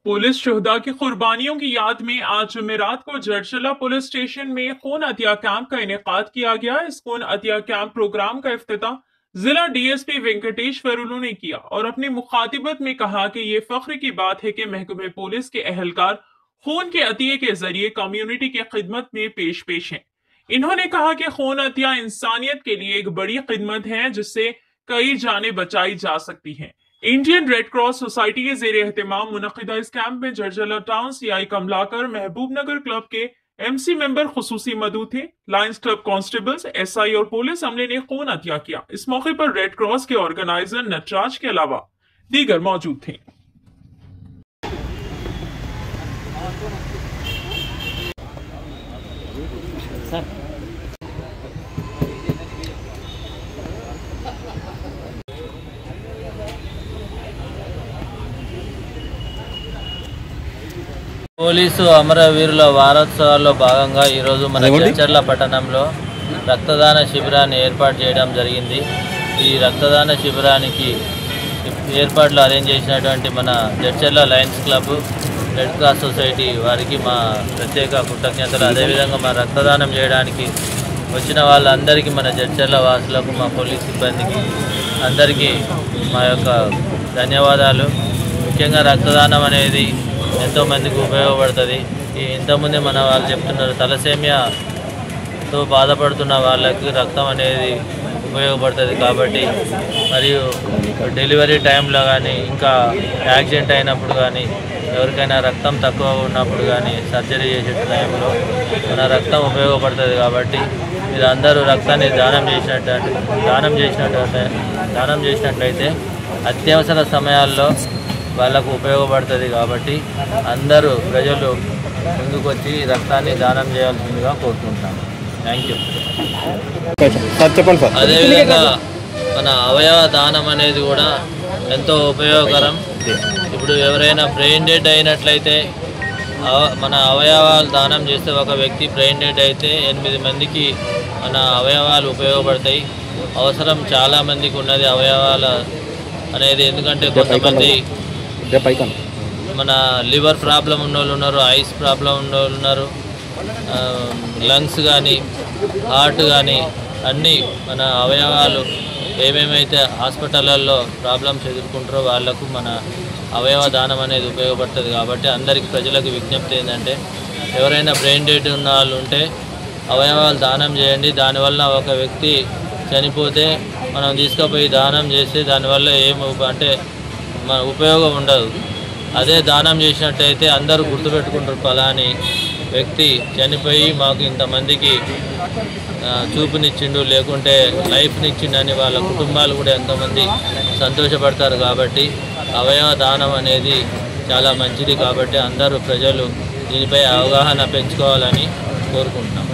Police शुहदा की कुर्बानियों की याद में आज जुमेरात को जड़चला पुलिस स्टेशन में खून अतिया कैंप का इनेकाद किया गया। इस खून अतिया कैंप प्रोग्राम का इफ्तिताह जिला डीएसपी वेंकटेश वरुलू ने किया और अपनी मुखातिबत में कहा कि ये फख्र की बात है कि महकमे पुलिस के अहलकार खून के अतिये के जरिए कम्युनिटी की खिदमत में पेश हैं। इन्होंने कहा कि खून अतिया इंसानियत के लिए एक बड़ी खिदमत है जिससे कई जानें बचाई जा सकती हैं। इंडियन रेड क्रॉस सोसाइटी के जेर एहतमाम मुनक़िदा इस कैंप में जड़चला टाउन सीआई कमलाकर, महबूब नगर क्लब के एमसी मेंबर खुसूसी मौजूद थे। लायंस क्लब कांस्टेबल्स, एसआई और पुलिस अमले ने खून अतिया किया। इस मौके पर रेड क्रॉस के ऑर्गेनाइजर नटराज के अलावा दीगर मौजूद थे। పోలీసు అమరవీరుల వారోత్సవాల్లో భాగంగా ఈరోజు మన జడ్చర్ల పట్టణంలో రక్తదాన శిబిరాన్ని ఏర్పాటు చేయడం జరిగింది। ఈ రక్తదాన శిబిరానికి ఏర్పాట్లు అరేంజ్ చేసినటువంటి మన Jadcherla Lions club, red cross society వారికి మా ప్రత్యేక కృతజ్ఞతలు। అదేవిధంగా మా రక్తదానం చేయడానికి వచ్చిన వాళ్ళందరికీ, మన జడ్చర్ల వాసులకు, మా పోలీస్ సిబ్బందికి అందరికీ మా యొక్క ధన్యవాదాలు। ముఖ్యంగా రక్తదానం అనేది ఎంతో మందికి ఉపయోగపడుతుంది। ఇంతకుముందే మన వాళ్ళు చెప్తున్నారు, తలసేమియాతో బాధపడుతున్న వాళ్ళకి రక్తం అనేది ఉపయోగపడుతుంది కాబట్టి, మరియు డెలివరీ టైంలో కానీ, ఇంకా యాక్సిడెంట్ అయినప్పుడు కానీ, ఎవరికైనా రక్తం తక్కువ ఉన్నప్పుడు కానీ, సర్జరీ చేసే టైంలో మన రక్తం ఉపయోగపడుతుంది కాబట్టి మీరు అందరూ రక్తాన్ని దానం చేసినట్లయితే అత్యవసర సమయాల్లో వాళ్ళకు ఉపయోగపడుతుంది కాబట్టి అందరూ ప్రజలు ముందుకొచ్చి రక్తాన్ని దానం చేయాల్సిందిగా కోరుకుంటున్నాను। Thank you. అదేవిధంగా మన అవయవ దానం అనేది కూడా ఎంతో ఉపయోగకరం। ఇప్పుడు ఎవరైనా బ్రెయిన్ డెడ్ అయినట్లయితే మన అవయవాలు దానం చేస్తే, ఒక వ్యక్తి బ్రెయిన్ డెడ్ అయితే 8 మందికి మన అవయవాలు ఉపయోగపడతాయి। అవసరం చాలామందికి ఉన్నది అవయవాల అనేది, ఎందుకంటే కొంతమంది మన లివర్ ప్రాబ్లం ఉన్న వాళ్ళు ఉన్నారు, ఐస్ ప్రాబ్లం ఉన్న వాళ్ళు ఉన్నారు, లంగ్స్ కానీ, హార్ట్ కానీ, అన్నీ మన అవయవాలు ఏమేమైతే హాస్పిటళ్ళల్లో ప్రాబ్లమ్స్ ఎదుర్కొంటారో వాళ్లకు మన అవయవ దానం అనేది ఉపయోగపడుతుంది కాబట్టి అందరికీ ప్రజలకు విజ్ఞప్తి ఏంటంటే, ఎవరైనా బ్రెయిన్ డెడ్ ఉన్న వాళ్ళు ఉంటే అవయవాలు దానం చేయండి। దానివల్ల ఒక వ్యక్తి చనిపోతే మనం తీసుకుపోయి దానం చేస్తే దానివల్ల అంటే మన ఉపయోగం ఉండదు। అదే దానం చేసినట్టయితే అందరూ గుర్తుపెట్టుకుంటారు, ఫలాని వ్యక్తి చనిపోయి మాకు ఇంతమందికి చూపునిచ్చిండు, లేకుంటే లైఫ్నిచ్చిండని వాళ్ళ కుటుంబాలు కూడా ఎంతోమంది సంతోషపడతారు కాబట్టి అవయవ దానం అనేది చాలా మంచిది కాబట్టి అందరూ ప్రజలు దీనిపై అవగాహన పెంచుకోవాలని కోరుకుంటున్నాం।